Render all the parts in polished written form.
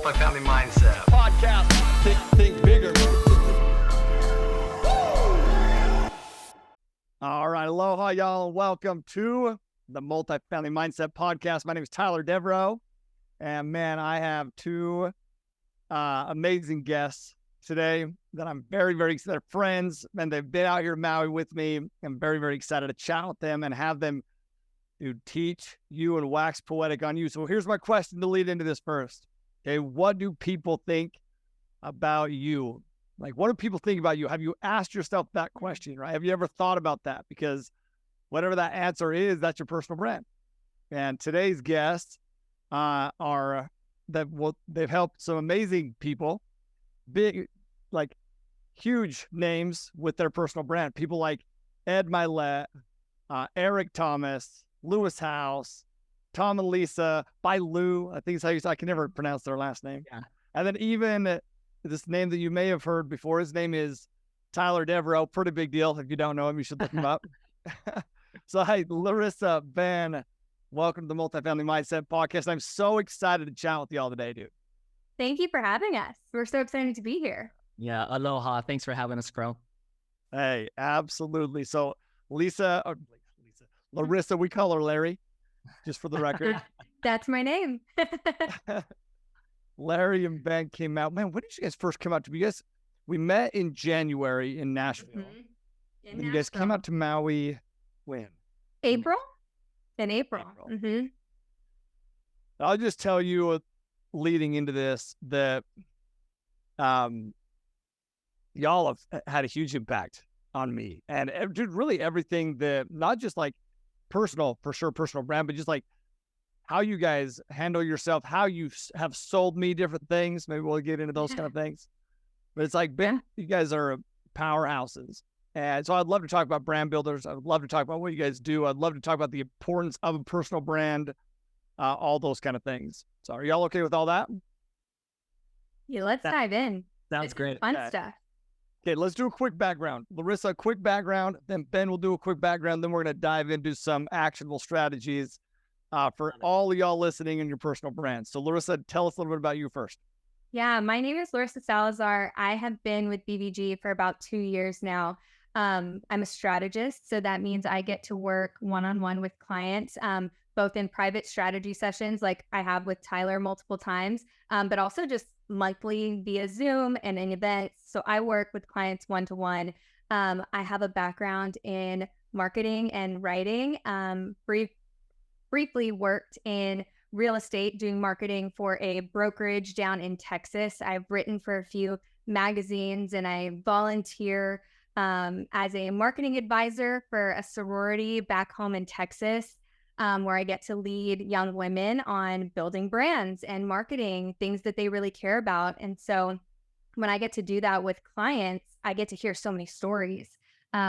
Multifamily Mindset podcast. Think bigger. All right, aloha, y'all, and welcome to the Multifamily Mindset podcast. My name is Tyler Devereaux, and man, I have two amazing guests today that I'm very excited. They're friends, and they've been out here in Maui with me. I'm very excited to chat with them and have them teach you and wax poetic on you. So here's my question to lead into this first. Okay, what do people think about you? Like, what do people think about you? Have you asked yourself that question, right? Have you ever thought about that? Because whatever that answer is, that's your personal brand. And today's guests they've helped some amazing people, big, like huge names with their personal brand. People like Ed Milet, Eric Thomas, Lewis House, Tom and Lisa, by Lou, I think it's how you say. I can never pronounce their last name. Yeah. And then even this name that you may have heard before, his name is Tyler Devereaux. Pretty big deal. If you don't know him, you should look him up. So, hey, Larissa, Ben, welcome to the Multifamily Mindset podcast. I'm so excited to chat with y'all today, dude. Thank you for having us. We're so excited to be here. Yeah, aloha. Thanks for having us, bro. Hey, absolutely. So, Larissa, we call her Larry, just for the record. That's my name. Larry and Ben came out. Man, when did you guys first come out to me? We met in January in Nashville. Mm-hmm. And you guys came out to Maui when? April? In April. Mm-hmm. I'll just tell you, leading into this, that y'all have had a huge impact on me. And dude, really everything that, not just like personal brand, but just like how you guys handle yourself, how you have sold me different things. Maybe we'll get into those kind of things. But it's like, Ben, you guys are powerhouses. And so I'd love to talk about brand builders. I'd love to talk about what you guys do. I'd love to talk about the importance of a personal brand, all those kind of things. So are y'all okay with all that? Yeah, let's dive in. Sounds great. Fun stuff. Okay, let's do a quick background. Larissa, a quick background. Then Ben will do a quick background. Then we're going to dive into some actionable strategies for all of y'all listening in your personal brand. So Larissa, tell us a little bit about you first. Yeah, my name is Larissa Salazar. I have been with BVG for about 2 years now. I'm a strategist, so that means I get to work one-on-one with clients, both in private strategy sessions like I have with Tyler multiple times, but also just monthly via Zoom and in events. So I work with clients one-to-one. I have a background in marketing and writing. Briefly worked in real estate doing marketing for a brokerage down in Texas. I've written for a few magazines and I volunteer as a marketing advisor for a sorority back home in Texas, where I get to lead young women on building brands and marketing, things that they really care about. And so when I get to do that with clients, I get to hear so many stories,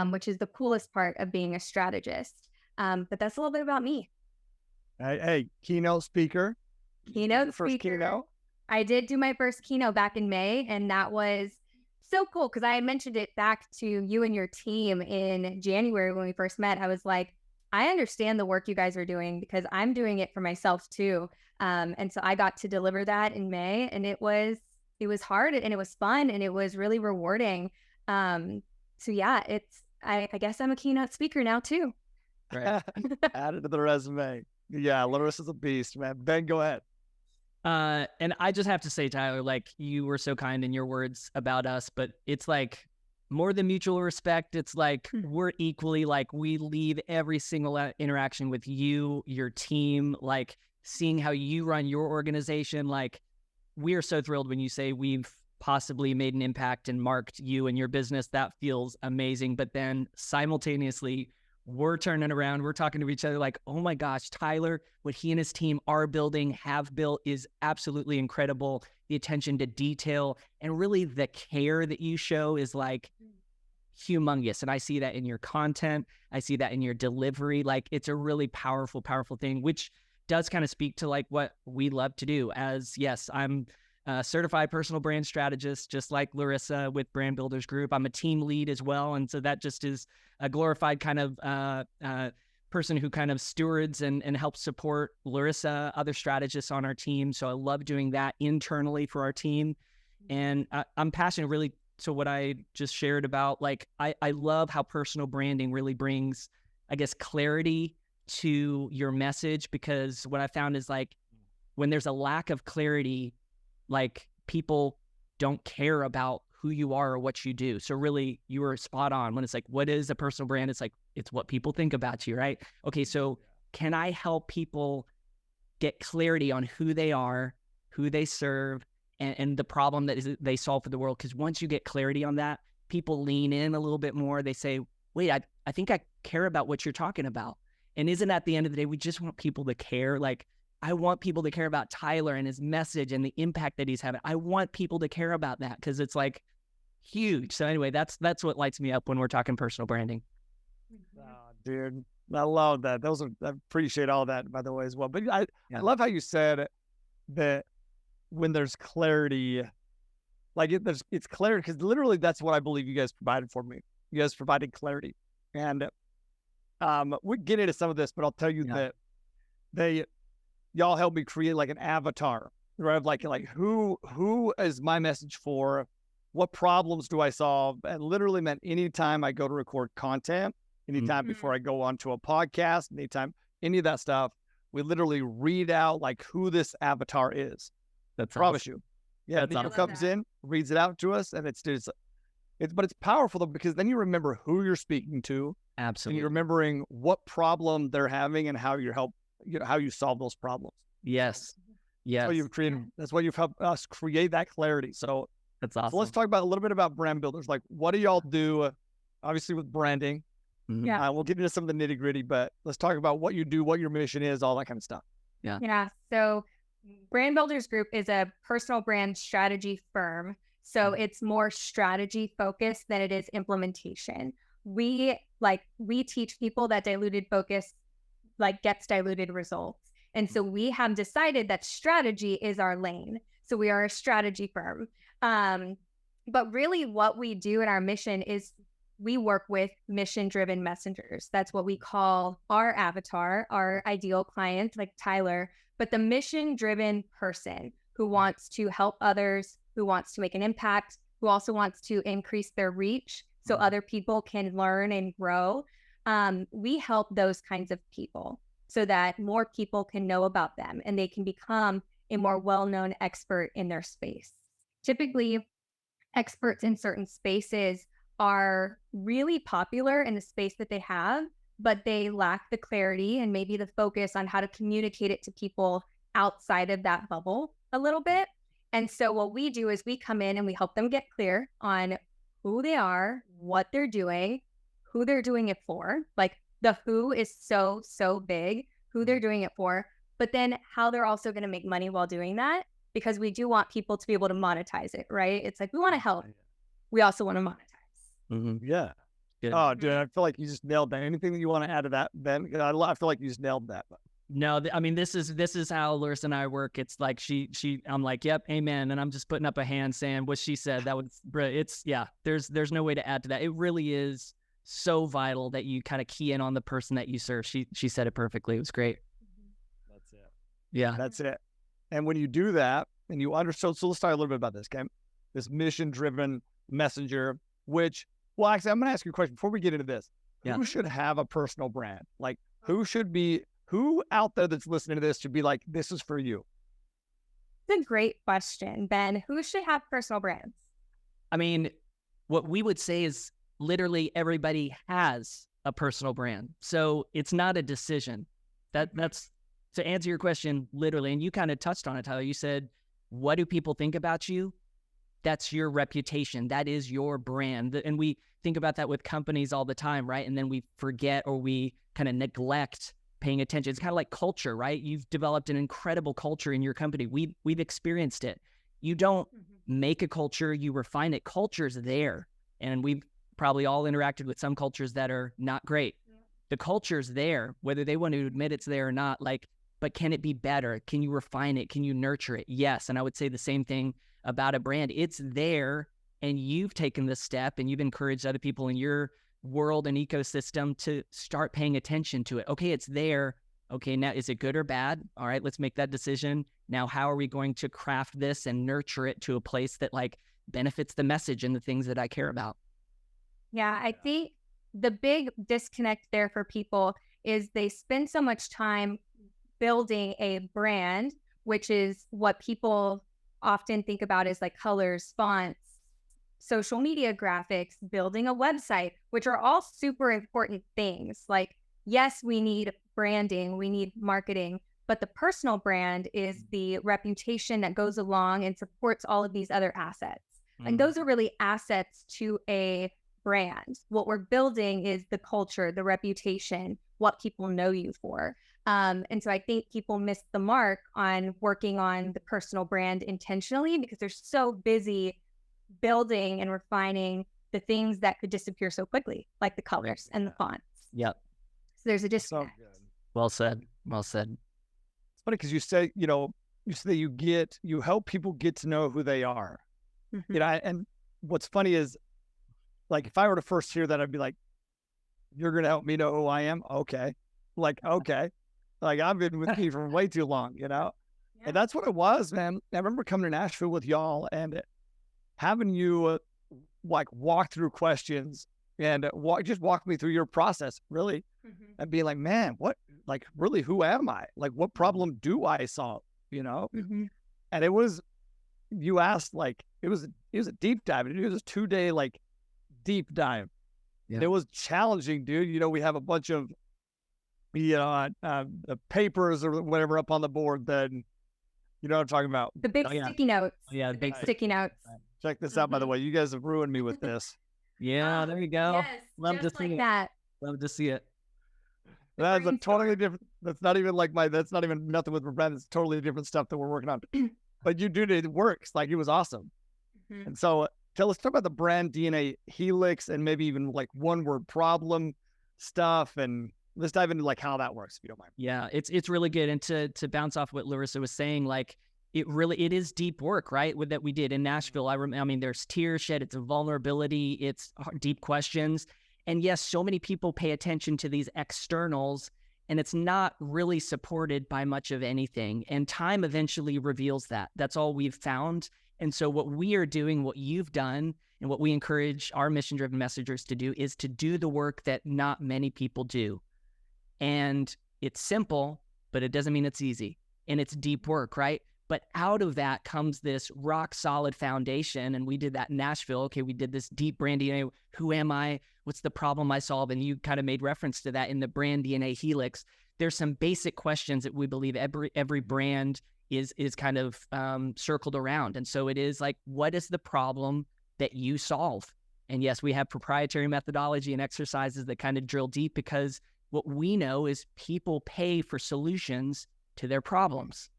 which is the coolest part of being a strategist. But that's a little bit about me. Hey, keynote speaker. First keynote. I did do my first keynote back in May, and that was so cool because I had mentioned it back to you and your team in January when we first met. I was like, I understand the work you guys are doing because I'm doing it for myself too. And so I got to deliver that in May, and it was hard and it was fun and it was really rewarding. So yeah, I guess I'm a keynote speaker now too. Right. Added to the resume. Yeah, Larissa's a beast, man. Ben, go ahead. And I just have to say, Tyler, like, you were so kind in your words about us, but it's like more than mutual respect. It's like we're equally, like, we leave every single interaction with you, your team, like seeing how you run your organization. Like, we are so thrilled when you say we've possibly made an impact and marked you and your business. That feels amazing. But then simultaneously, we're turning around, we're talking to each other like, oh my gosh, Tyler, what he and his team are building, have built is absolutely incredible. The attention to detail and really the care that you show is like humongous. And I see that in your content. I see that in your delivery. Like, it's a really powerful thing, which does kind of speak to like what we love to do. As yes, I'm a certified personal brand strategist, just like Larissa with Brand Builders Group. I'm a team lead as well. And so that just is a glorified kind of person who kind of stewards and helps support Larissa, other strategists on our team. So I love doing that internally for our team. And I'm passionate really to what I just shared about, like, I love how personal branding really brings, I guess, clarity to your message, because what I found is, like, when there's a lack of clarity, like, people don't care about who you are or what you do. So really, you were spot on when it's like, what is a personal brand? It's like, it's what people think about you, right? Okay, so can I help people get clarity on who they are, who they serve, and the problem that they solve for the world? Because once you get clarity on that, people lean in a little bit more. They say, wait, I think I care about what you're talking about. And isn't at the end of the day, we just want people to care? Like, I want people to care about Tyler and his message and the impact that he's having. I want people to care about that because it's like huge. So anyway, that's what lights me up when we're talking personal branding. Oh, dude, I love that. I appreciate all that, by the way, as well. But I love how you said that when there's clarity, like it's clarity, because literally that's what I believe you guys provided for me. You guys provided clarity, and we get into some of this, but I'll tell you that y'all helped me create like an avatar, right? Of like who is my message for? What problems do I solve? And literally meant anytime I go to record content, anytime before I go on to a podcast, anytime, any of that stuff, we literally read out like who this avatar is. That's promise awesome. you. Yeah, That's Nico comes in, reads it out to us, and it's but it's powerful though, because then you remember who you're speaking to. Absolutely. And you're remembering what problem they're having and how how you solve those problems. Yes. Yes. That's why you've helped us create that clarity. So that's awesome. So let's talk about a little bit about brand builders. Like, what do y'all do? Obviously with branding. Yeah. We'll get into some of the nitty gritty, but let's talk about what you do, what your mission is, all that kind of stuff. Yeah. So Brand Builders Group is a personal brand strategy firm. So it's more strategy focused than it is implementation. We teach people that diluted focus gets diluted results. And so we have decided that strategy is our lane. So we are a strategy firm. But really what we do in our mission is we work with mission-driven messengers. That's what we call our avatar, our ideal client, like Tyler, but the mission-driven person who wants to help others, who wants to make an impact, who also wants to increase their reach so other people can learn and grow. We help those kinds of people so that more people can know about them and they can become a more well-known expert in their space. Typically, experts in certain spaces are really popular in the space that they have, but they lack the clarity and maybe the focus on how to communicate it to people outside of that bubble a little bit. And so what we do is we come in and we help them get clear on who they are, what they're doing, who they're doing it for. Like the who is so big, who they're doing it for, but then how they're also going to make money while doing that, because we do want people to be able to monetize it, right? It's like, we want to help. We also want to monetize. Yeah. Good. Oh, dude, I feel like you just nailed that. Anything that you want to add to that, Ben? I feel like you just nailed that. No, I mean, this is how Larissa and I work. It's like I'm like, yep, amen. And I'm just putting up a hand saying what she said. That was, there's no way to add to that. It really is so vital that you kind of key in on the person that you serve. She said it perfectly. It was great. That's it. Yeah. That's it. And when you do that and you understand, so let's talk a little bit about this, okay? This mission-driven messenger, which, well, actually, I'm going to ask you a question before we get into this. Who should have a personal brand? Like, who out there that's listening to this should be like, this is for you? It's a great question, Ben. Who should have personal brands? I mean, what we would say is literally everybody has a personal brand. So it's not a decision. That's to answer your question, literally. And you kind of touched on it, Tyler. You said, what do people think about you? That's your reputation. That is your brand. And we think about that with companies all the time, right? And then we forget or we kind of neglect paying attention. It's kind of like culture, right? You've developed an incredible culture in your company. We've experienced it. You don't make a culture, you refine it. Culture's there. And we've probably all interacted with some cultures that are not great. The culture's there, whether they want to admit it's there or not, but can it be better? Can you refine it? Can you nurture it? Yes. And I would say the same thing about a brand. It's there, and you've taken this step and you've encouraged other people in your world and ecosystem to start paying attention to it. Okay, it's there. Okay, now is it good or bad? All right, let's make that decision. Now, how are we going to craft this and nurture it to a place that like benefits the message and the things that I care about? Yeah, I think the big disconnect there for people is they spend so much time building a brand, which is what people often think about as like colors, fonts, social media graphics, building a website, which are all super important things. Like, yes, we need branding, we need marketing, but the personal brand is the reputation that goes along and supports all of these other assets. And those are really assets to a brand. What we're building is the culture, the reputation, what people know you for. And so I think people miss the mark on working on the personal brand intentionally because they're so busy building and refining the things that could disappear so quickly, like the colors and the fonts. Yep. So there's a disconnect. So good. Well said. Well said. It's funny because you say you help people get to know who they are. Mhm. And what's funny is, like, if I were to first hear that, I'd be like, you're going to help me know who I am? Okay. Like, okay. Like, I've been with you for way too long, Yeah. And that's what it was, man. I remember coming to Nashville with y'all and having you like walk through questions and just walk me through your process, really, Mhm. and be like, man, like, really, who am I? Like, what problem do I solve? Mhm. And you asked, like, it was a deep dive. It was a 2-day, like, deep dive. Yeah. And it was challenging, dude. We have a bunch of, the papers or whatever up on the board. Then, you know what I'm talking about. The big Oh, yeah. sticky notes. Oh, yeah, The big big sticky notes. Check this out, by the Mhm. way. You guys have ruined me with this. Yeah, there you go. Yes, Love to just see like it. that. Love to see it. The That's a totally brainstorm. different. That's not even nothing with my brand. It's totally different stuff that we're working on. But you do it works. Like, it was awesome. Mhm. And so let's talk about the brand DNA helix and maybe even like one word problem stuff. And let's dive into like how that works, if you don't mind. Yeah, it's really good. And to bounce off what Larissa was saying, like it is deep work, right? That we did in Nashville. I mean, there's tears shed, it's a vulnerability, it's deep questions. And yes, so many people pay attention to these externals and it's not really supported by much of anything. And time eventually reveals that. That's all we've found. And so what we are doing, what you've done, and what we encourage our mission-driven messengers to do is to do the work that not many people do. And it's simple, but it doesn't mean it's easy. And it's deep work, right? But out of that comes this rock solid foundation. And we did that in Nashville. Okay, we did this deep brand DNA. Who am I? What's the problem I solve? And you kind of made reference to that in the brand DNA helix. There's some basic questions that we believe every brand is kind of circled around. And so it is like, what is the problem that you solve? And yes, we have proprietary methodology and exercises that kind of drill deep because what we know is people pay for solutions to their problems.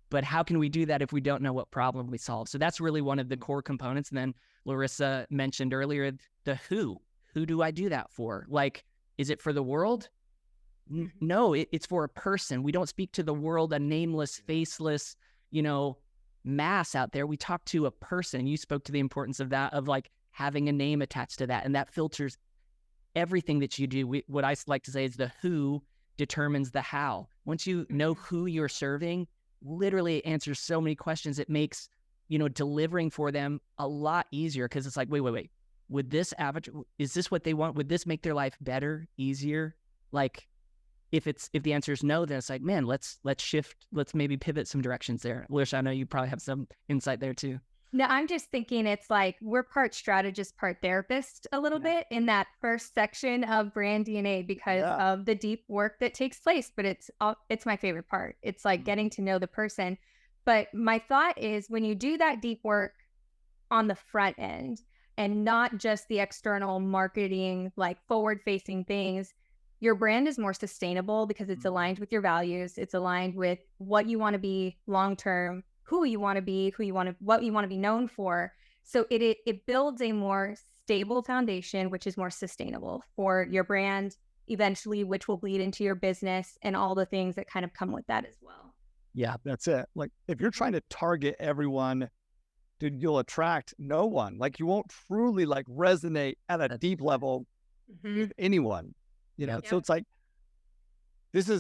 But how can we do that if we don't know what problem we solve? So that's really one of the core components. And then Larissa mentioned earlier, the who. Who do I do that for? Like, is it for the world? No, it's for a person. We don't speak to the world, a nameless, faceless, mass out there. We talk to a person. You spoke to the importance of that, of like having a name attached to that. And that filters everything that you do. What I like to say is the who determines the how. Once you know who you're serving, literally it answers so many questions. It makes, delivering for them a lot easier because it's like, wait. Would this avatar, is this what they want? Would this make their life better, easier? Like, if the answer is no, then it's like, man, let's shift, let's maybe pivot some directions there. Larissa, I know you probably have some insight there too. No, I'm just thinking it's like we're part strategist, part therapist a little bit in that first section of brand DNA because of the deep work that takes place. But it's my favorite part. It's like getting to know the person. But my thought is when you do that deep work on the front end and not just the external marketing, like forward-facing things, your brand is more sustainable because it's aligned with your values. It's aligned with what you want to be long-term, who you want to be, what you want to be known for. So it builds a more stable foundation, which is more sustainable for your brand eventually, which will bleed into your business and all the things that kind of come with that as well. Yeah, that's it. Like, if you're trying to target everyone, dude, you'll attract no one. Like, you won't truly like resonate at a deep level with anyone, you know? Yep. So it's like,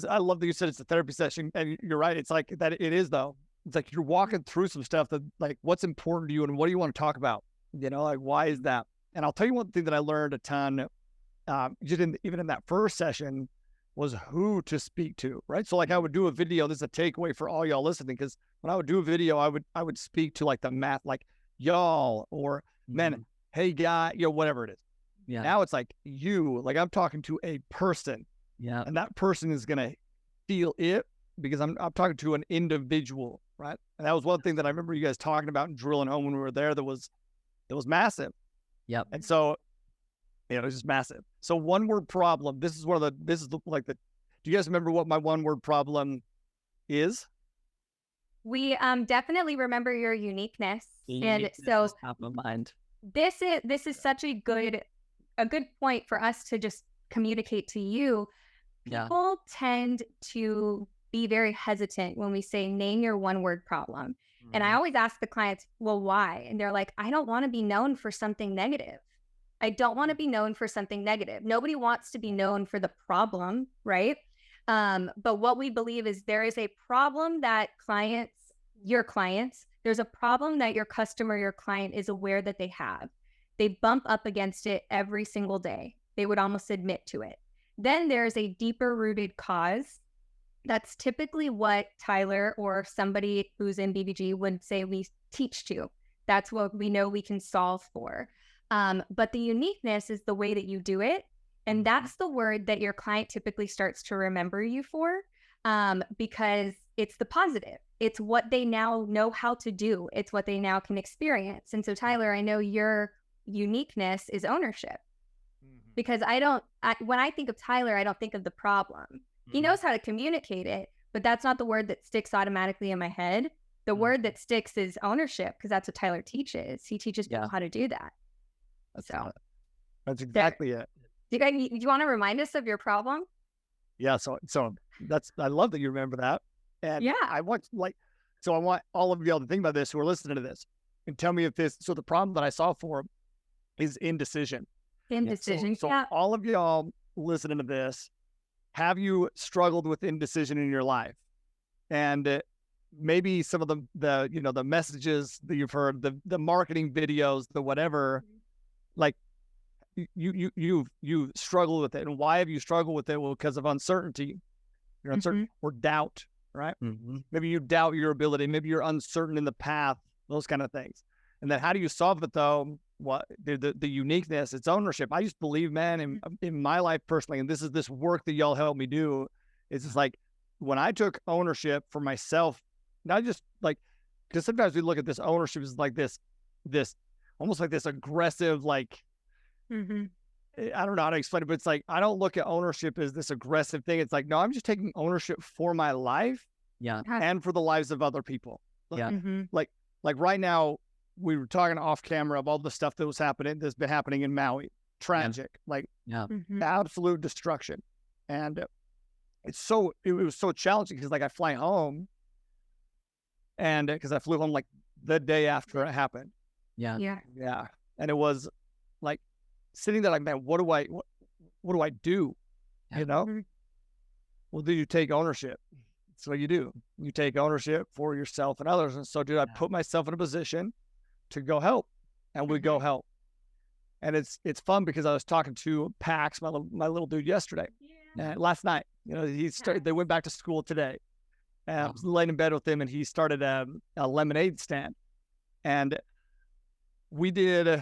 I love that you said it's a therapy session, and you're right. It's like that. It is though. It's like you're walking through some stuff that, like, what's important to you and what do you want to talk about? You know, like, why is that? And I'll tell you one thing that I learned a ton, even in that first session, was who to speak to, right? So like I would do a video. This is a takeaway for all y'all listening, because when I would do a video, I would speak to like the math, like y'all, or man, hey guy, you know, whatever it is. Yeah. Now it's like like I'm talking to a person. Yeah. And that person is gonna feel it because I'm talking to an individual, right? And that was one thing that I remember you guys talking about and drilling home when we were there. That was massive. Yep. And so, you know, it's just massive. So one word problem. Do you guys remember what my one word problem is? We definitely remember your uniqueness. And Uniqueness so is top of mind. this is such a good point for us to just communicate to you. Yeah. People tend to be very hesitant when we say name your one word problem. And I always ask the clients, well, why? And they're like, I don't want to be known for something negative. I don't want to be known for something negative. Nobody wants to be known for the problem, right? But what we believe is there is a problem that your clients, there's a problem that your customer, your client is aware that they have. They bump up against it every single day. They would almost admit to it. Then there's a deeper rooted cause. That's typically what Tyler or somebody who's in BBG would say we teach to. That's what we know we can solve for. But the uniqueness is the way that you do it. And that's the word that your client typically starts to remember you for, because it's the positive. It's what they now know how to do. It's what they now can experience. And so, Tyler, I know your uniqueness is ownership. Because when I think of Tyler, I don't think of the problem. He knows how to communicate it, but that's not the word that sticks automatically in my head. The word that sticks is ownership, because that's what Tyler teaches. He teaches people how to do that. That's exactly it. Do you want to remind us of your problem? Yeah. So I love that you remember that. And yeah, I want all of y'all to think about this who are listening to this and tell me if the problem that I saw for is indecision. Indecision. So all of y'all listening to this, have you struggled with indecision in your life? And maybe some of the messages that you've heard, the marketing videos, the whatever, like you've struggled with it. And why have you struggled with it? Well, because of uncertainty. You're uncertain or doubt, right? Maybe you doubt your ability. Maybe you're uncertain in the path, those kind of things. And then how do you solve it though? What the uniqueness, it's ownership. I just believe, man, in my life personally, and this is this work that y'all helped me do, it's just like when I took ownership for myself, not just like, because sometimes we look at this ownership as like this almost like this aggressive, like, I don't know how to explain it, but it's like, I don't look at ownership as this aggressive thing. It's like, no, I'm just taking ownership for my life and for the lives of other people. Like right now, we were talking off camera of all the stuff that's been happening in Maui. Tragic, absolute destruction. And it was so challenging because like I fly home and because I flew home like the day after it happened. Yeah. And it was like sitting there like, man, what do I do? You know? Well, do you take ownership? That's what you do. You take ownership for yourself and others. And so, dude, I put myself in a position to go help, and we go help. And it's fun because I was talking to Pax, my little dude, yesterday, last night. You know, they went back to school today. I was laying in bed with him, and he started a lemonade stand, and we did,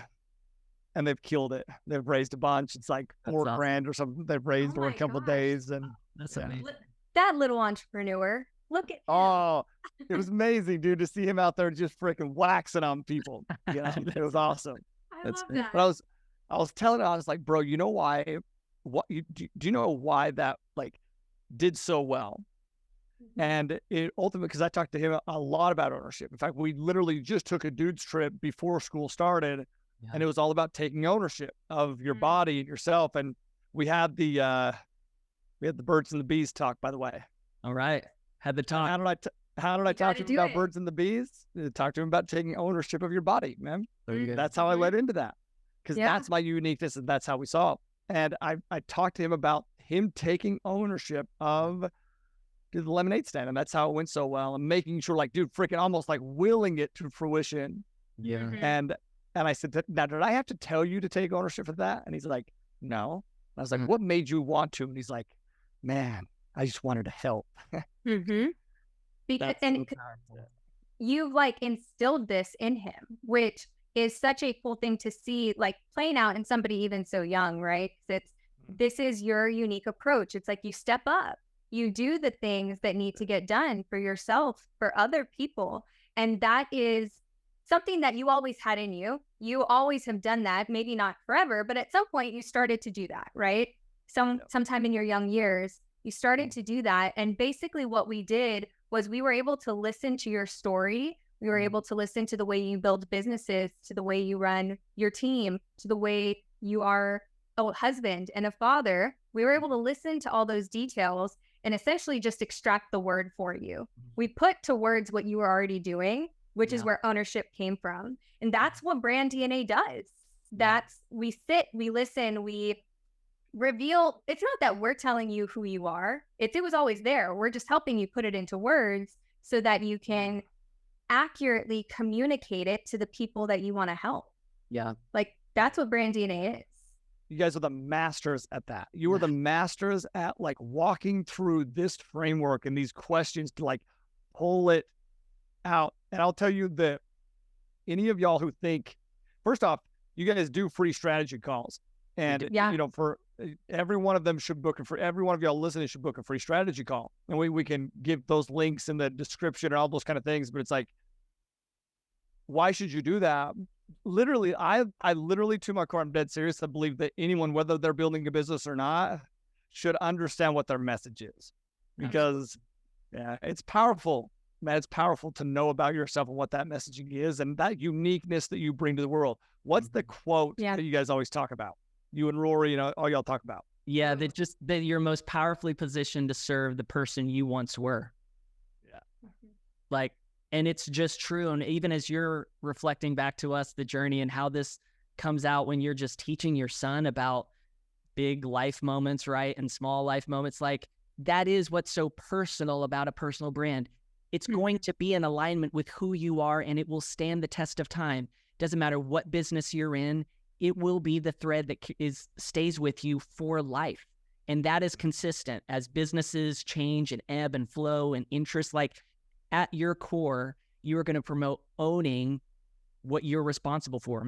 and they've killed it. They've raised a bunch. It's like $4,000 or something. They've raised over a couple of days, and that's amazing. That little entrepreneur. Look at him. Oh, it was amazing, dude, to see him out there just freaking waxing on people. You know, it was awesome. I love that. But I was telling him, I was like, bro, you know why? Do you know why that like did so well? And it ultimately, because I talked to him a lot about ownership. In fact, we literally just took a dude's trip before school started, and it was all about taking ownership of your body and yourself. And we had the birds and the bees talk, by the way. All right. Had the talk. How did I talk to him about birds and the bees? Talk to him about taking ownership of your body, man. That's how I led into that, because that's my uniqueness, and that's how we saw it. And I talked to him about him taking ownership of the lemonade stand. And that's how it went so well. And making sure, like, dude, freaking almost like willing it to fruition. Yeah. Mhm. And I said, now, did I have to tell you to take ownership of that? And he's like, no. I was like, Mhm. what made you want to? And he's like, man, I just wanted to help. Because That's and so c- powerful. you've like instilled this in him, which is such a cool thing to see, like playing out in somebody even so young, right? 'Cause this is your unique approach. It's like you step up, you do the things that need to get done for yourself, for other people. And that is something that you always had in you. You always have done that, maybe not forever, but at some point you started to do that, right? Sometime in your young years, you started to do that. And basically what we did was we were able to listen to your story. We were able to listen to the way you build businesses, to the way you run your team, to the way you are a husband and a father. We were able to listen to all those details and essentially just extract the word for you. We put to words what you were already doing, which is where ownership came from. And that's what brand DNA does. That's we sit, we listen, we reveal. It's not that we're telling you who you are. It was always there. We're just helping you put it into words so that you can accurately communicate it to the people that you want to help. Yeah. Like that's what brand DNA is. You guys are the masters at that. You are the masters at like walking through this framework and these questions to like pull it out. And I'll tell you that any of y'all who think, first off, you guys do free strategy calls. And, Yeah. you know, for every one of them should book, and for every one of y'all listening should book a free strategy call. And we can give those links in the description and all those kind of things. But it's like, why should you do that? Literally, I literally, to my core, I'm dead serious. I believe that anyone, whether they're building a business or not, should understand what their message is, because it's powerful, man. It's powerful to know about yourself and what that messaging is and that uniqueness that you bring to the world. What's the quote that you guys always talk about? You and Rory, you know, all y'all talk about. Yeah, that you're most powerfully positioned to serve the person you once were. Yeah. Like, and it's just true. And even as you're reflecting back to us the journey and how this comes out when you're just teaching your son about big life moments, right? And small life moments, like that is what's so personal about a personal brand. It's going to be in alignment with who you are, and it will stand the test of time. Doesn't matter what business you're in, it will be the thread that stays with you for life. And that is consistent as businesses change and ebb and flow and interest. Like at your core, you are going to promote owning what you're responsible for,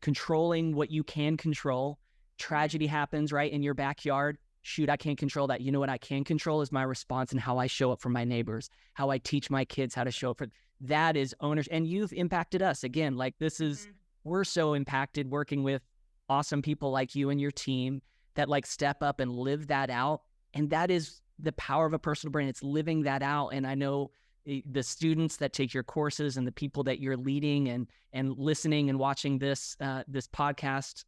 controlling what you can control. Tragedy happens right in your backyard. Shoot, I can't control that. You know what I can control is my response and how I show up for my neighbors, how I teach my kids how to show up for. That is ownership. And you've impacted us again. Like this is, we're so impacted working with awesome people like you and your team that like step up and live that out. And that is the power of a personal brand. It's living that out. And I know the students that take your courses and the people that you're leading and listening and watching this podcast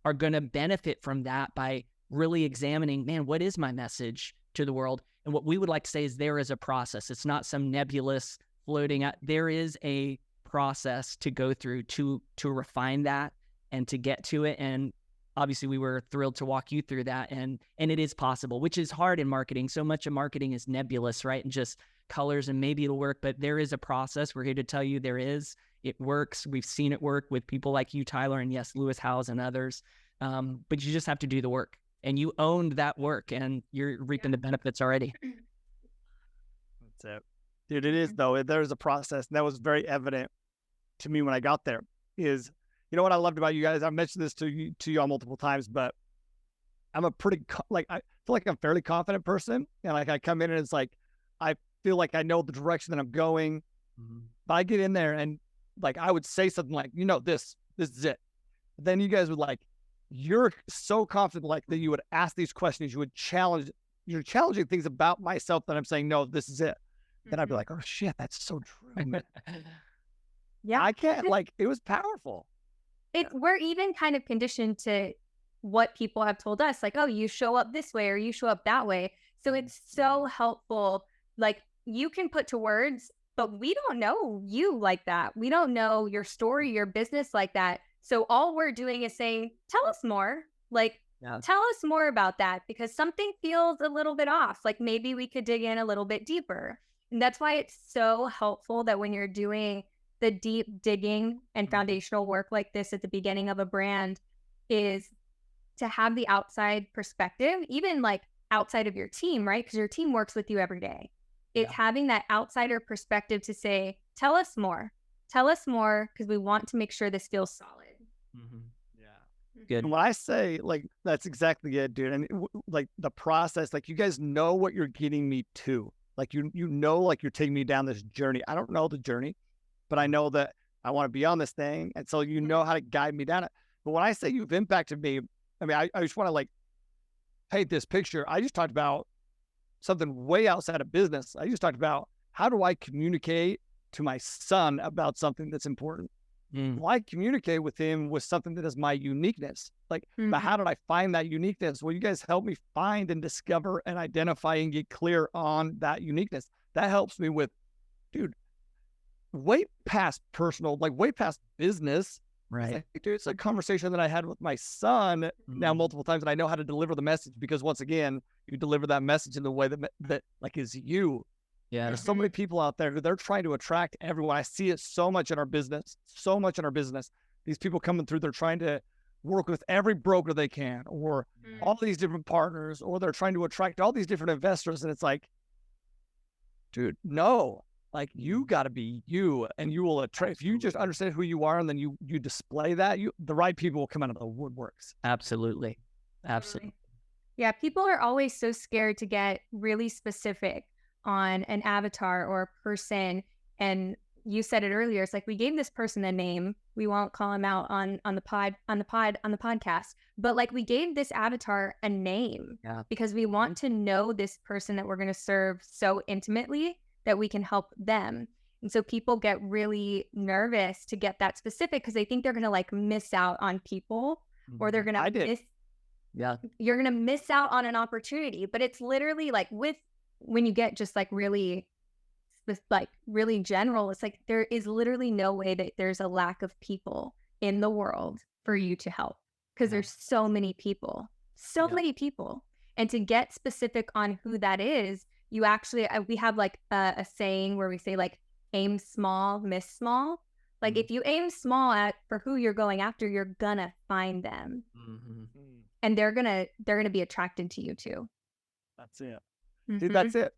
are going to benefit from that by really examining, man, what is my message to the world? And what we would like to say is there is a process. It's not some nebulous floating out. There is a process to go through to refine that and to get to it. And obviously we were thrilled to walk you through that. And it is possible, which is hard in marketing. So much of marketing is nebulous, right? And just colors and maybe it'll work, but there is a process. We're here to tell you there is. It works. We've seen it work with people like you, Tyler, and yes, Lewis Howes and others. But you just have to do the work. And you owned that work and you're reaping the benefits already. That's it. Dude, it is though. There's a process. And that was very evident to me when I got there is, you know what I loved about you guys? I've mentioned this to y'all multiple times, but I'm a pretty, I feel like I'm a fairly confident person. And like I come in and it's like, I feel like I know the direction that I'm going. But I get in there and like, I would say something like, you know, this is it. But then you guys would like, you're so confident like that you would ask these questions, you would challenge, you're challenging things about myself that I'm saying, no, this is it. Then I'd be like, oh shit, that's so true. Yeah. I can't, like, it was powerful. We're even kind of conditioned to what people have told us, like, oh, you show up this way or you show up that way. So it's so helpful. Like you can put to words, but we don't know you like that. We don't know your story, your business like that. So all we're doing is saying, tell us more. Like, Tell us more about that, because something feels a little bit off. Like maybe we could dig in a little bit deeper. And that's why it's so helpful that when you're doing the deep digging and foundational work like this at the beginning of a brand, is to have the outside perspective, even like outside of your team, right? Because your team works with you every day. It's having that outsider perspective to say, tell us more, because we want to make sure this feels solid. Good. And when I say like, that's exactly it, dude. And like the process, like you guys know what you're getting me to. Like you know, like you're taking me down this journey. I don't know the journey, but I know that I want to be on this thing. And so you know how to guide me down it. But when I say you've impacted me, I mean, I just want to like paint this picture. I just talked about something way outside of business. I just talked about how do I communicate to my son about something that's important. Well, I communicate with him with something that is my uniqueness. Like, but how did I find that uniqueness? Well, you guys help me find and discover and identify and get clear on that uniqueness. That helps me with, dude, way past personal, like way past business. Right. Like, dude, it's a conversation that I had with my son now multiple times, and I know how to deliver the message because once again, you deliver that message in the way that like is you. Yeah. There's so many people out there who they're trying to attract everyone. I see it so much in our business, These people coming through, they're trying to work with every broker they can, or all these different partners, or they're trying to attract all these different investors. And it's like, dude, no, like you got to be you, and you will attract. If you just understand who you are and then you display that, the right people will come out of the woodworks. Absolutely. Yeah, people are always so scared to get really specific on an avatar or a person. And you said it earlier, it's like we gave this person a name. We won't call him out on the podcast, but like we gave this avatar a name because we want to know this person that we're going to serve so intimately that we can help them. And so people get really nervous to get that specific because they think they're going to like miss out on people, or they're going to you're going to miss out on an opportunity. But it's literally like when you get just like really general, it's like there is literally no way that there's a lack of people in the world for you to help, because there's so many people. And to get specific on who that is, you actually, we have like a saying where we say like, aim small, miss small. Like if you aim small for who you're going after, you're gonna find them, and they're gonna be attracted to you too. That's it. Dude, that's it.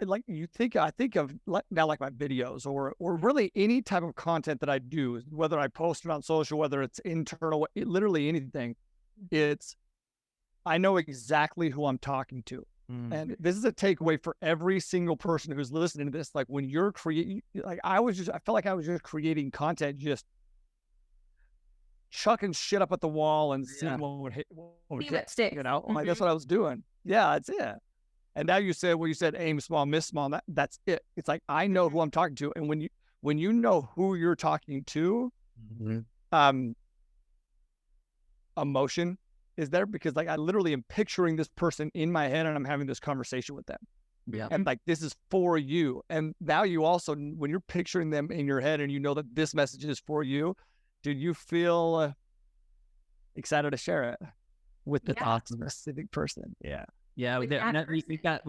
Like I think of now like my videos or really any type of content that I do, whether I post it on social, whether it's internal, literally anything, I know exactly who I'm talking to. And this is a takeaway for every single person who's listening to this. Like when you're creating, like I felt like I was just creating content, just chucking shit up at the wall and seeing what would hit, you know, like that's what I was doing. Yeah, that's it. And now you said, aim small, miss small. That's it. It's like, I know who I'm talking to. And when you know who you're talking to, emotion is there, because like I literally am picturing this person in my head and I'm having this conversation with them. Yeah. And like, this is for you. And now you also, when you're picturing them in your head and you know that this message is for you, dude, you feel excited to share it with the thoughts of a specific person. Yeah. Yeah, we've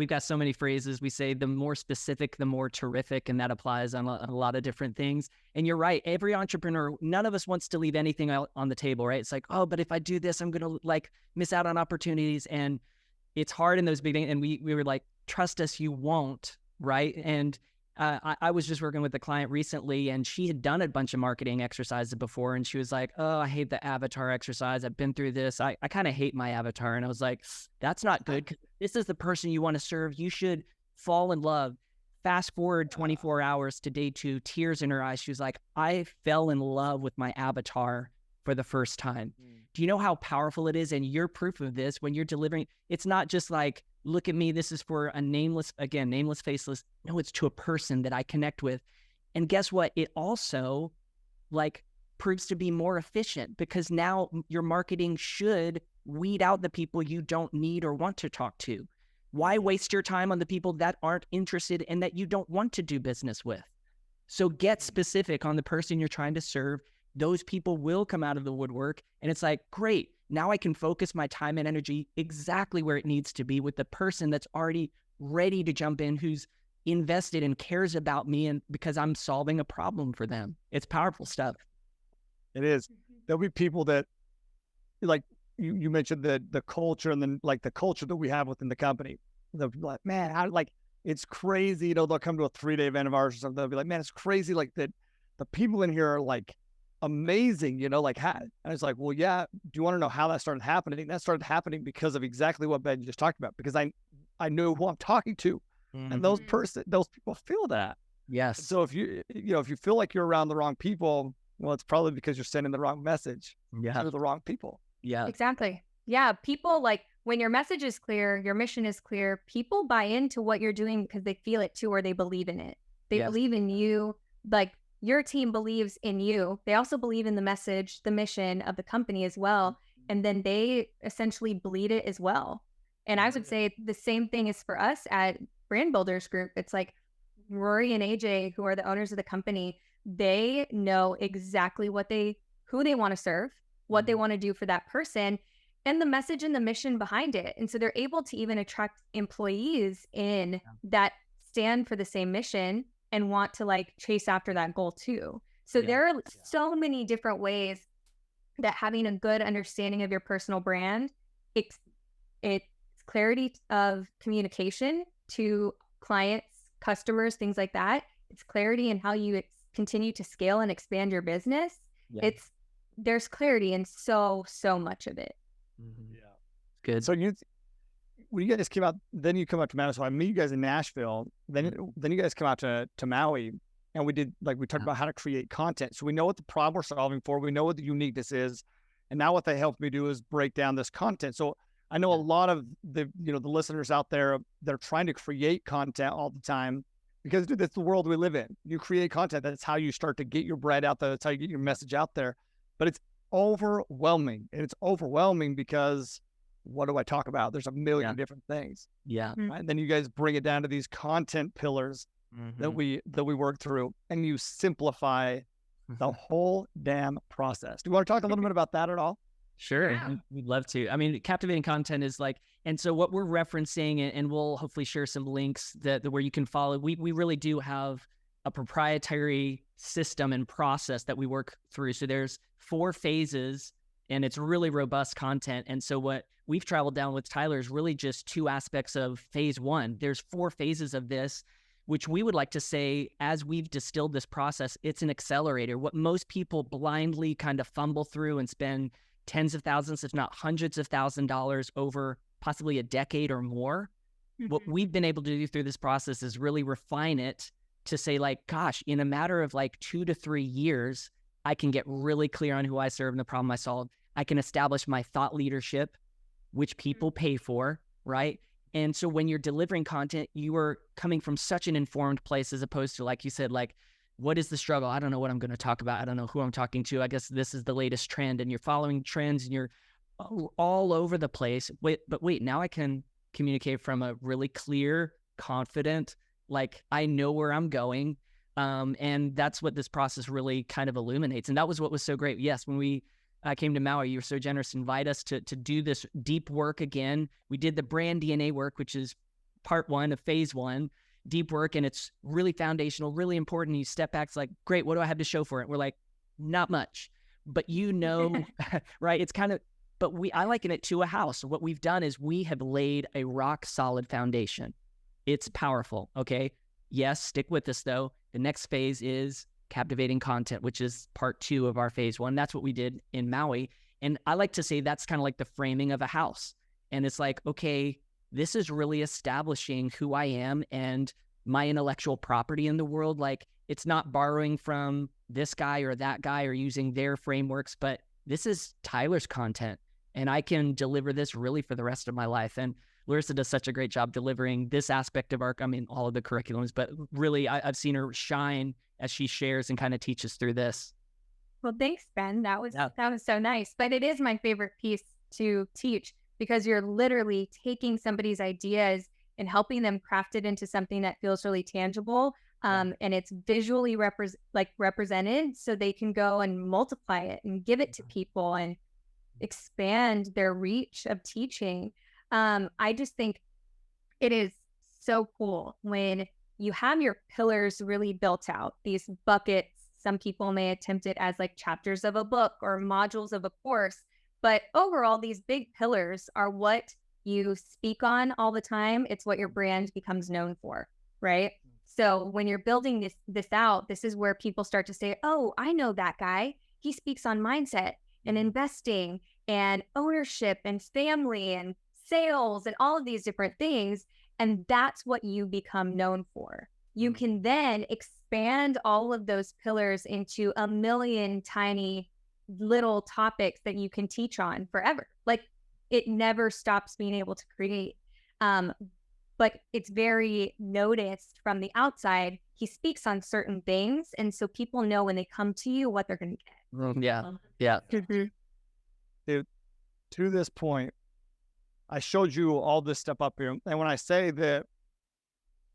got so many phrases. We say the more specific, the more terrific, and that applies on a lot of different things. And you're right. Every entrepreneur, none of us wants to leave anything on the table, right? It's like, oh, but if I do this, I'm going to like miss out on opportunities. And it's hard in those beginnings. And we were like, trust us, you won't, right? And I was just working with a client recently, and she had done a bunch of marketing exercises before, and she was like, oh, I hate the avatar exercise. I've been through this. I kind of hate my avatar. And I was like, that's not good, because this is the person you want to serve. You should fall in love. Fast forward 24 hours to day 2, tears in her eyes. She was like, I fell in love with my avatar for the first time. Do you know how powerful it is? And you're proof of this when you're delivering. It's not just like, look at me, this is for a nameless, faceless. No, it's to a person that I connect with. And guess what? It also like proves to be more efficient, because now your marketing should weed out the people you don't need or want to talk to. Why waste your time on the people that aren't interested and that you don't want to do business with? So get specific on the person you're trying to serve. Those people will come out of the woodwork, and it's like, great. now I can focus my time and energy exactly where it needs to be with the person that's already ready to jump in, who's invested and cares about me, and because I'm solving a problem for them. It's powerful stuff. It is. There'll be people that, like you mentioned the culture, and then like the culture that we have within the company. They'll be like, man, it's crazy. They'll come to a 3-day event of ours or something. They'll be like, man, it's crazy. Like that the people in here are like amazing, like how, and it's like, well, yeah. Do you want to know how that started happening? That started happening because of exactly what Ben just talked about, because I know who I'm talking to. And those people feel that. Yes. So if if you feel like you're around the wrong people, well, it's probably because you're sending the wrong message to the wrong people. Yeah. Exactly. Yeah. People, like, when your message is clear, your mission is clear, people buy into what you're doing because they feel it too, or they believe in it. They believe in you. Like, your team believes in you. They also believe in the message, the mission of the company as well. And then they essentially bleed it as well. And I would say the same thing is for us at Brand Builders Group. It's like Rory and AJ, who are the owners of the company, they know exactly who they want to serve, what they want to do for that person, and the message and the mission behind it. And so they're able to even attract employees in that stand for the same mission and want to like chase after that goal too. So there are so many different ways that having a good understanding of your personal brand, it's clarity of communication to clients, customers, things like that. It's clarity in how you continue to scale and expand your business. There's clarity in so much of it. Yeah. Good. So when you guys came out, then you come out to Maui. So I meet you guys in Nashville. Then you guys come out to Maui, and we talked about how to create content. So we know what the problem we're solving for. We know what the uniqueness is, and now what they helped me do is break down this content. So I know a lot of the listeners out there, they're trying to create content all the time, because dude, that's the world we live in. You create content. That's how you start to get your bread out there. That's how you get your message out there. But it's overwhelming, and it's overwhelming because what do I talk about? There's a million different things. Yeah. Right? And then you guys bring it down to these content pillars that we work through, and you simplify the whole damn process. Do you want to talk a little bit about that at all? Sure. Yeah. We'd love to. I mean, captivating content is like, and so what we're referencing, and we'll hopefully share some links that where you can follow. We really do have a proprietary system and process that we work through. So there's 4 phases, and it's really robust content. And so what we've traveled down with Tyler is really just 2 aspects of phase 1. There's 4 phases of this, which we would like to say, as we've distilled this process, it's an accelerator. What most people blindly kind of fumble through and spend tens of thousands, if not hundreds of $1,000s over possibly a decade or more. What we've been able to do through this process is really refine it to say, like, gosh, in a matter of like 2 to 3 years, I can get really clear on who I serve and the problem I solve. I can establish my thought leadership, which people pay for, right? And so when you're delivering content, you are coming from such an informed place, as opposed to, like you said, like, what is the struggle? I don't know what I'm going to talk about. I don't know who I'm talking to. I guess this is the latest trend, and you're following trends, and you're all over the place. Wait, now I can communicate from a really clear, confident, like, I know where I'm going. And that's what this process really kind of illuminates. And that was what was so great. Yes, when we came to Maui, you were so generous to invite us to do this deep work again. We did the brand DNA work, which is part 1 of phase 1. Deep work, and it's really foundational, really important. You step back, it's like, great, what do I have to show for it? We're like, not much, but right? It's kind of, but I liken it to a house. What we've done is we have laid a rock solid foundation. It's powerful. Okay. Yes. Stick with us though. The next phase is captivating content, which is part 2 of our phase 1. That's what we did in Maui. And I like to say that's kind of like the framing of a house. And it's like, okay, this is really establishing who I am and my intellectual property in the world. Like, it's not borrowing from this guy or that guy or using their frameworks, but this is Tyler's content, and I can deliver this really for the rest of my life. And Larissa does such a great job delivering this aspect of all of the curriculums, but really I've seen her shine as she shares and kind of teaches through this. Well, thanks, Ben. That was so nice. But it is my favorite piece to teach, because you're literally taking somebody's ideas and helping them craft it into something that feels really tangible. And it's visually represented, so they can go and multiply it and give it to people. And expand their reach of teaching. I just think it is so cool when you have your pillars really built out, these buckets. Some people may attempt it as like chapters of a book or modules of a course, but overall, these big pillars are what you speak on all the time. It's what your brand becomes known for, right? So when you're building this out, this is where people start to say, oh, I know that guy. He speaks on mindset and investing and ownership and family and sales and all of these different things. And that's what you become known for. You can then expand all of those pillars into a million tiny little topics that you can teach on forever. Like it never stops being able to create. But it's very noticed from the outside. He speaks on certain things. And so people know when they come to you what they're going to get. Yeah. Yeah. Dude, to this point, I showed you all this stuff up here. And when I say that,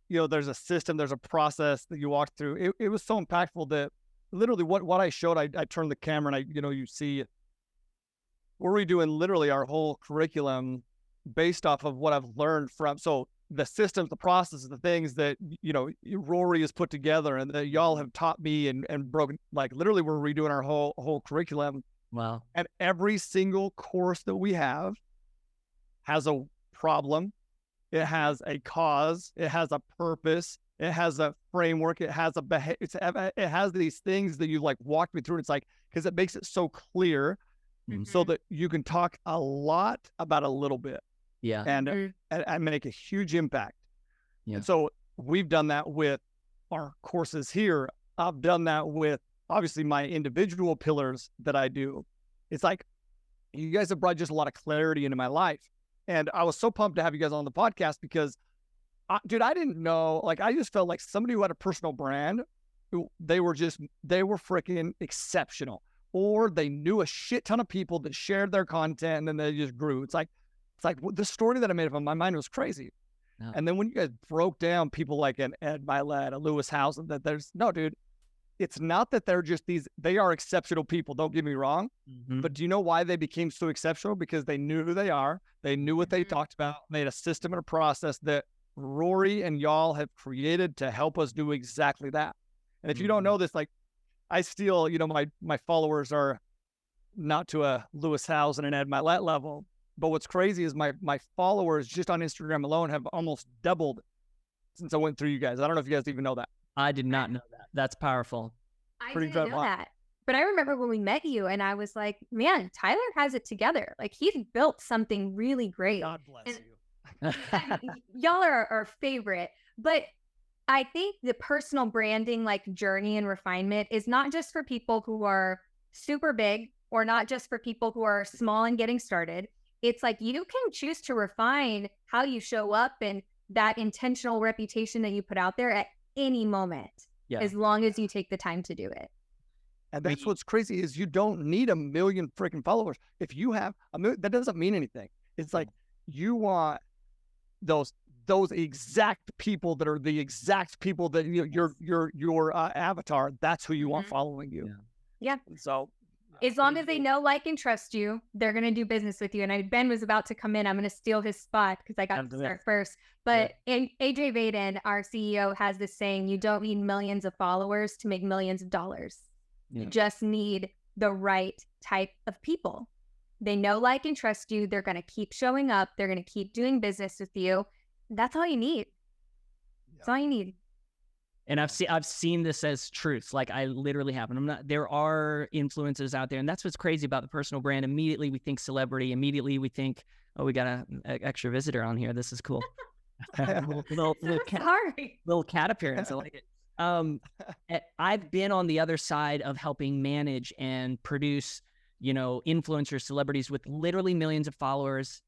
there's a system, there's a process that you walk through, it was so impactful that literally what I showed, I turned the camera and you see we're redoing literally our whole curriculum based off of what I've learned from. So the systems, the processes, the things that, Rory has put together and that y'all have taught me and broken, like literally we're redoing our whole curriculum. Wow. And every single course that we have has a problem. It has a cause. It has a purpose. It has a framework. It has it has these things that you like walked me through. And it's like, because it makes it so clear so that you can talk a lot about a little bit. Yeah. And make a huge impact. Yeah. And so we've done that with our courses here. I've done that with obviously my individual pillars that I do. It's like, you guys have brought just a lot of clarity into my life. And I was so pumped to have you guys on the podcast because, dude, I didn't know, like, I just felt like somebody who had a personal brand, they were freaking exceptional, or they knew a shit ton of people that shared their content and then they just grew. It's like the story that I made up in my mind was crazy. Yeah. And then when you guys broke down people like an Ed Milet, a Lewis Housen, dude, it's not that they are exceptional people. Don't get me wrong. But do you know why they became so exceptional? Because they knew who they are. They knew what they talked about. They had a system and a process that Rory and y'all have created to help us do exactly that. And if you don't know this, like I still, my followers are not to a Lewis Housen and Ed Milet level. But what's crazy is my followers just on Instagram alone have almost doubled since I went through you guys. I don't know if you guys even know that. I did not know that. That's powerful. I didn't know that. But I remember when we met you and I was like, man, Tyler has it together. Like he's built something really great. God bless you. Y'all are our favorite. But I think the personal branding like journey and refinement is not just for people who are super big or not just for people who are small and getting started. It's like you can choose to refine how you show up and that intentional reputation that you put out there at any moment, as long as you take the time to do it. And that's what's crazy is you don't need a million freaking followers. If you have a million, that doesn't mean anything. It's like you want those exact people that are the exact people that your avatar. That's who you want following you. Yeah. And so as long as they know, like, and trust you, they're going to do business with you. And Ben was about to come in. I'm going to steal his spot because I got to start first. But AJ Vaden, our CEO, has this saying, you don't need millions of followers to make millions of dollars. You just need the right type of people. They know, like, and trust you. They're going to keep showing up. They're going to keep doing business with you. That's all you need. That's all you need. And I've seen this as truth. Like I literally have. And there are influencers out there. And that's what's crazy about the personal brand. Immediately we think celebrity. Immediately we think, oh, we got an extra visitor on here. This is cool. little cat appearance. I like it. I've been on the other side of helping manage and produce, influencers, celebrities with literally millions of followers.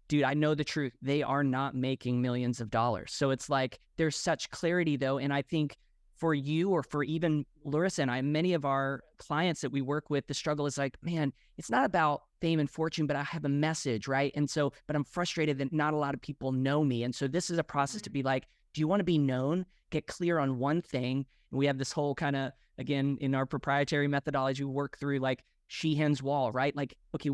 Dude, I know the truth. They are not making millions of dollars. So it's like there's such clarity though. And I think for you or for even Larissa and I, many of our clients that we work with, the struggle is like, man, it's not about fame and fortune, but I have a message, right? And so, but I'm frustrated that not a lot of people know me. And so this is a process to be like, do you want to be known? Get clear on one thing. And we have this whole kind of, again, in our proprietary methodology, we work through like, Sheehan's wall, right? Like, okay,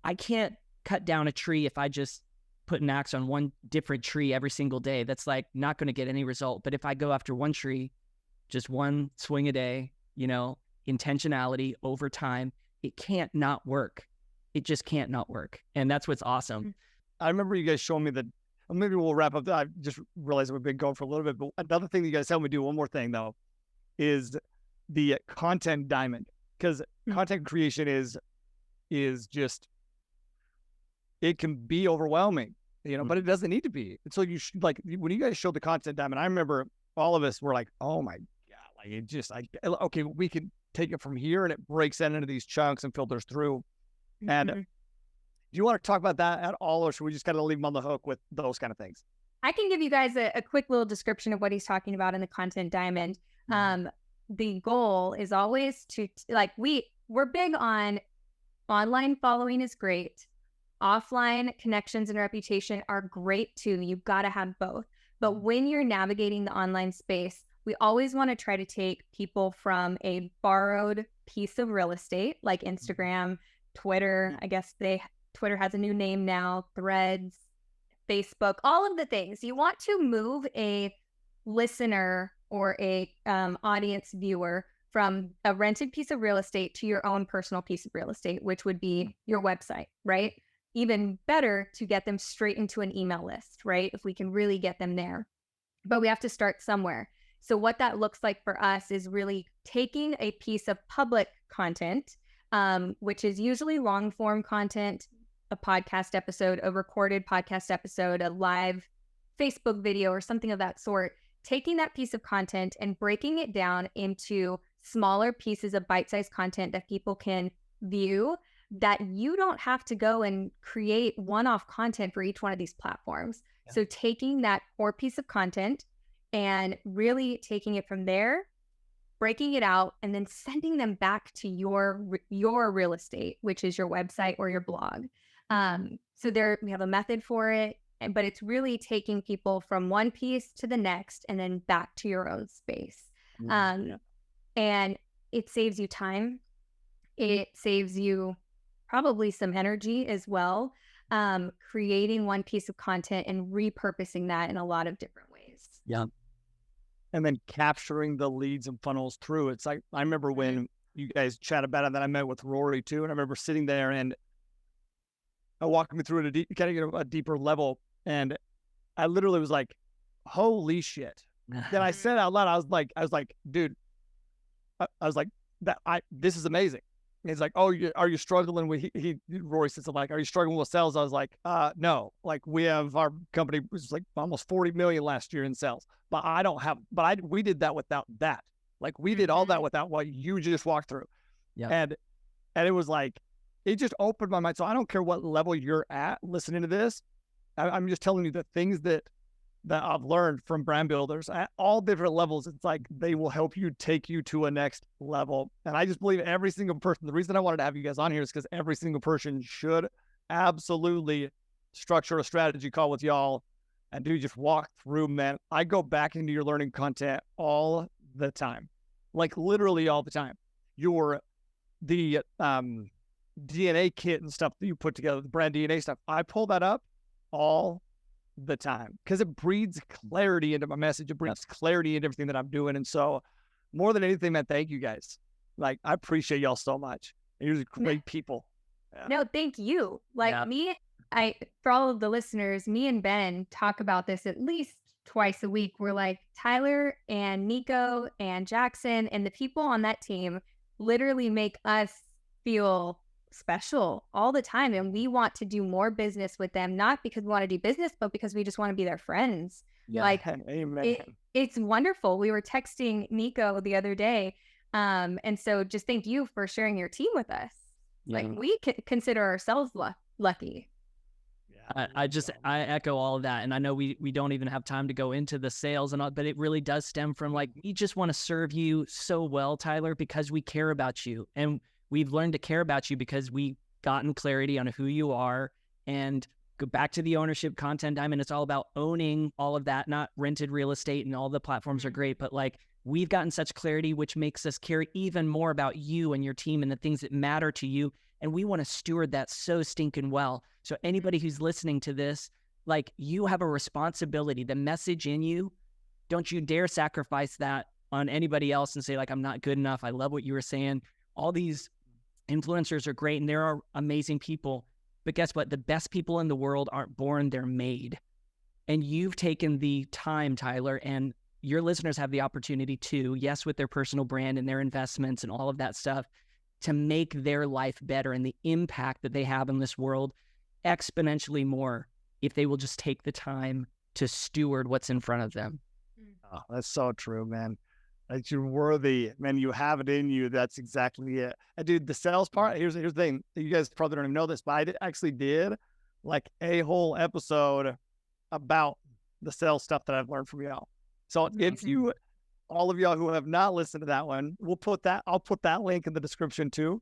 I can't cut down a tree if I just put an axe on one different tree every single day. That's like not going to get any result. But if I go after one tree, just one swing a day, intentionality over time, it can't not work. It just can't not work. And that's what's awesome. I remember you guys showing me that. Maybe we'll wrap up. I just realized we've been going for a little bit, but another thing that you guys helped me do, one more thing though, is the content diamond. Because content creation is just, it can be overwhelming, but it doesn't need to be. And so you should, like, when you guys showed the content diamond, I remember all of us were like, oh my God, okay, we can take it from here, and it breaks that into these chunks and filters through. And do you want to talk about that at all, or should we just kind of leave them on the hook with those kind of things? I can give you guys a quick little description of what he's talking about in the content diamond. The goal is always to, like, we're big on online following is great. Offline connections and reputation are great too. You've got to have both. But when you're navigating the online space, we always want to try to take people from a borrowed piece of real estate, like Instagram, Twitter. I guess Twitter has a new name now, Threads, Facebook, all of the things. You want to move a listener or a audience viewer from a rented piece of real estate to your own personal piece of real estate, which would be your website, right? Even better to get them straight into an email list, right? If we can really get them there. But we have to start somewhere. So what that looks like for us is really taking a piece of public content, which is usually long form content, a podcast episode, a recorded podcast episode, a live Facebook video, or something of that sort, taking that piece of content and breaking it down into smaller pieces of bite-sized content that people can view, that you don't have to go and create one-off content for each one of these platforms. Yeah. So taking that core piece of content and really taking it from there, breaking it out, and then sending them back to your real estate, which is your website or your blog. So there we have a method for it, but it's really taking people from one piece to the next and then back to your own space. And it saves you time. It saves you probably some energy as well, creating one piece of content and repurposing that in a lot of different ways. Yeah. And then capturing the leads and funnels through. It's like, I remember when you guys chat about it, and then I met with Rory too. And I remember sitting there and walking me through it a deeper level. And I literally was like, holy shit. Then I said out loud, I was like, dude, this is amazing. And he's like, oh, are you struggling with, Rory says, like, are you struggling with sales? I was like, no, like our company was like almost 40 million last year in sales, but we did that without that. Like we did all that without what you just walked through. Yeah. And it was like, it just opened my mind. So I don't care what level you're at listening to this. I'm just telling you the things that I've learned from brand builders at all different levels. It's like they will help you take you to a next level. And I just believe every single person, the reason I wanted to have you guys on here is because every single person should absolutely structure a strategy call with y'all and just walk through, man. I go back into your learning content all the time, like literally all the time. The DNA kit and stuff that you put together, the brand DNA stuff, I pull that up all the time because it breeds clarity into my message. It brings clarity into everything that I'm doing. And so more than anything, man, thank you guys. Like, I appreciate y'all so much. You're just great people. Yeah. No, thank you. For all of the listeners, me and Ben talk about this at least twice a week. We're like, Tyler and Nico and Jackson and the people on that team literally make us feel special all the time, and we want to do more business with them, not because we want to do business, but because we just want to be their friends. Yeah. Like, amen. It's wonderful. We were texting Nico the other day, and so just thank you for sharing your team with us. Yeah. Like, we consider ourselves lucky. Yeah, I echo all of that, and I know we don't even have time to go into the sales and all, but it really does stem from, like, we just want to serve you so well, Tyler, because we care about you, and we've learned to care about you because we've gotten clarity on who you are. And go back to the ownership content diamond. It's all about owning all of that, not rented real estate, and all the platforms are great, but like we've gotten such clarity, which makes us care even more about you and your team and the things that matter to you. And we want to steward that so stinking well. So anybody who's listening to this, like, you have a responsibility. The message in you, don't you dare sacrifice that on anybody else and say, like, I'm not good enough. I love what you were saying. All these influencers are great and there are amazing people. But guess what? The best people in the world aren't born, they're made. And you've taken the time, Tyler, and your listeners have the opportunity too, yes, with their personal brand and their investments and all of that stuff, to make their life better and the impact that they have in this world exponentially more if they will just take the time to steward what's in front of them. Oh, that's so true, man. Like, you're worthy, man. You have it in you. That's exactly it. And dude, the sales part, here's the thing. You guys probably don't even know this, but I actually did like a whole episode about the sales stuff that I've learned from y'all. So if you, all of y'all who have not listened to that one, I'll put that link in the description too.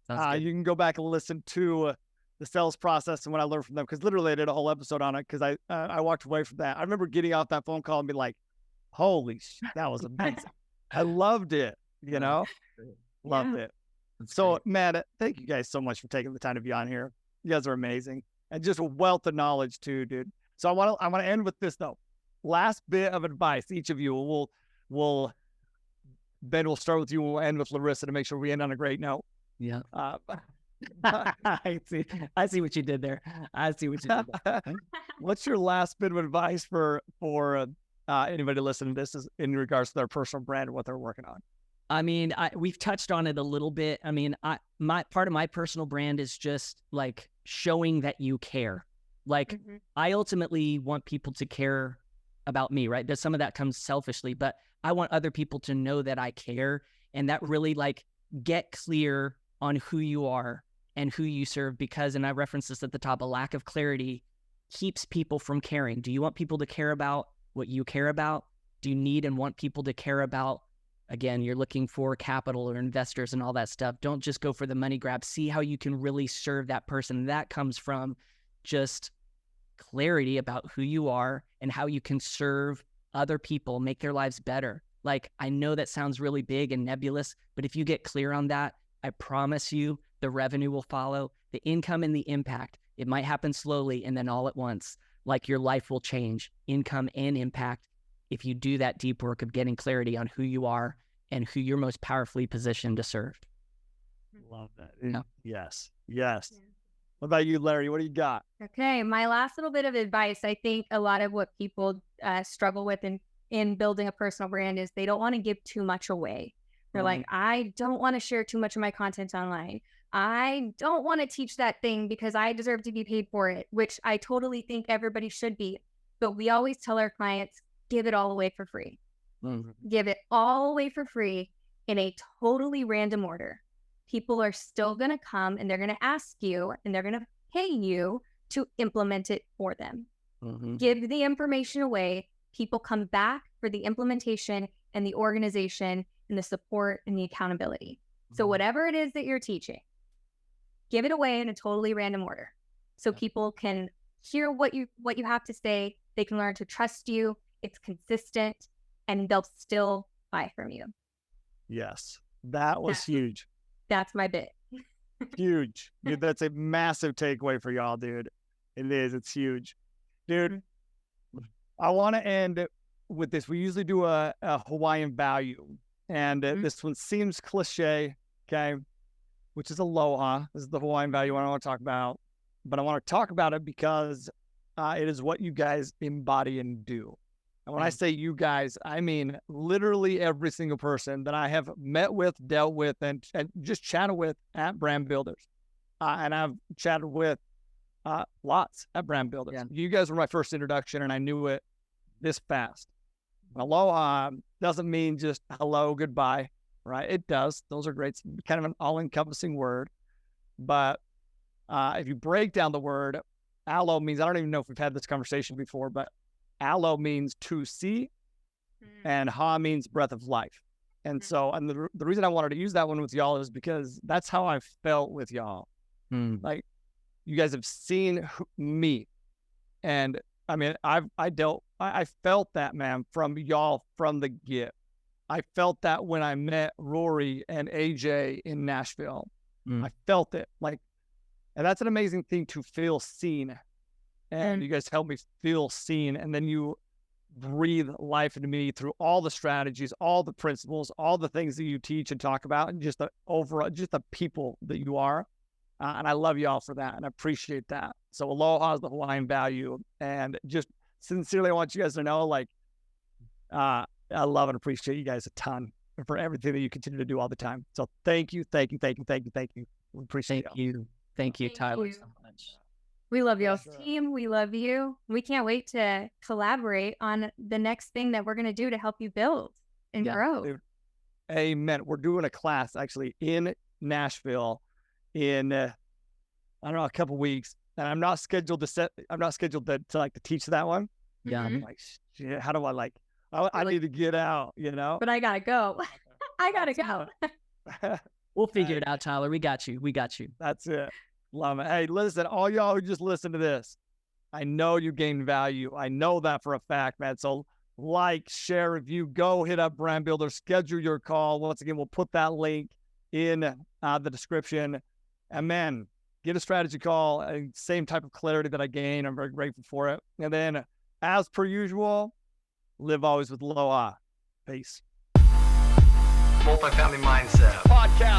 You can go back and listen to the sales process and what I learned from them. Cause literally I did a whole episode on it. Cause I walked away from that. I remember getting off that phone call and be like, holy shit, that was amazing. I loved it, you know, loved it. So, man, thank you guys so much for taking the time to be on here. You guys are amazing and just a wealth of knowledge too, dude. So I want to end with this though. Last bit of advice, each of you Ben, we'll start with you. We'll end with Larissa to make sure we end on a great note. Yeah. I see what you did there. What's your last bit of advice for anybody listening to this is in regards to their personal brand and what they're working on? I mean, we've touched on it a little bit. I mean, my part of my personal brand is just like showing that you care. Like, I ultimately want people to care about me, right? Some of that comes selfishly, but I want other people to know that I care, and that really, like, get clear on who you are and who you serve, because, and I referenced this at the top, a lack of clarity keeps people from caring. Do you want people to care about what you care about? Do you need and want people to care about, again, you're looking for capital or investors and all that stuff. Don't just go for the money grab. See how you can really serve that person. That comes from just clarity about who you are and how you can serve other people, make their lives better. Like, I know that sounds really big and nebulous, but if you get clear on that, I promise you the revenue will follow, the income and the impact. It might happen slowly and then all at once. Like, your life will change, income and impact, if you do that deep work of getting clarity on who you are and who you're most powerfully positioned to serve. Love that. Yeah. Yes. Yeah. What about you, Larry? What do you got? Okay, my last little bit of advice. I think a lot of what people struggle with in building a personal brand is they don't want to give too much away. They're like, I don't want to share too much of my content online. I don't want to teach that thing because I deserve to be paid for it, which I totally think everybody should be. But we always tell our clients, give it all away for free. Give it all away for free in a totally random order. People are still going to come and they're going to ask you and they're going to pay you to implement it for them. Give the information away. People come back for the implementation and the organization and the support and the accountability. So whatever it is that you're teaching, give it away in a totally random order so people can hear what you have to say. They can learn to trust you. It's consistent and they'll still buy from you. Yes, that was huge. That's my bit. Huge. Dude, that's a massive takeaway for y'all, dude. It is. It's huge. Dude, I want to end with this. We usually do a Hawaiian value. And this one seems cliche, okay, which is aloha. This is the Hawaiian value I want to talk about. But I want to talk about it because it is what you guys embody and do. And when I say you guys, I mean literally every single person that I have met with, dealt with, and just chatted with at Brand Builders. And I've chatted with lots at Brand Builders. Yeah. You guys were my first introduction, and I knew it this fast. Aloha doesn't mean just hello, goodbye, right? It does. Those are great. It's kind of an all-encompassing word. But if you break down the word, alo means, I don't even know if we've had this conversation before, but alo means to see, and ha means breath of life. And so, and the reason I wanted to use that one with y'all is because that's how I felt with y'all. Like, you guys have seen me, and I mean, I felt that, man, from y'all from the get. I felt that when I met Rory and AJ in Nashville. I felt it like, and that's an amazing thing to feel seen. And you guys helped me feel seen. And then you breathe life into me through all the strategies, all the principles, all the things that you teach and talk about, and just the overall, just the people that you are. And I love you all for that and I appreciate that. So aloha is the Hawaiian value. And just sincerely, I want you guys to know, like, I love and appreciate you guys a ton for everything that you continue to do all the time. So thank you. We appreciate you. Thank you, Tyler, so much. We love y'all's team. We love you. We can't wait to collaborate on the next thing that we're going to do to help you build and grow. Dude. Amen. We're doing a class actually in Nashville in, I don't know, a couple weeks. And I'm not scheduled to like to teach that one. Yeah. I'm like, shit, how do I need to get out, But I got to go. I got to go. We'll figure it out, Tyler. We got you. That's it. Love it. Hey, listen, all y'all who just listen to this, I know you gain value. I know that for a fact, man. So like, share, review, go hit up Brand Builder, schedule your call. Once again, we'll put that link in the description. And man, get a strategy call, same type of clarity that I gain. I'm very grateful for it. And then as per usual, live always with aloha. Peace. Multifamily Mindset podcast.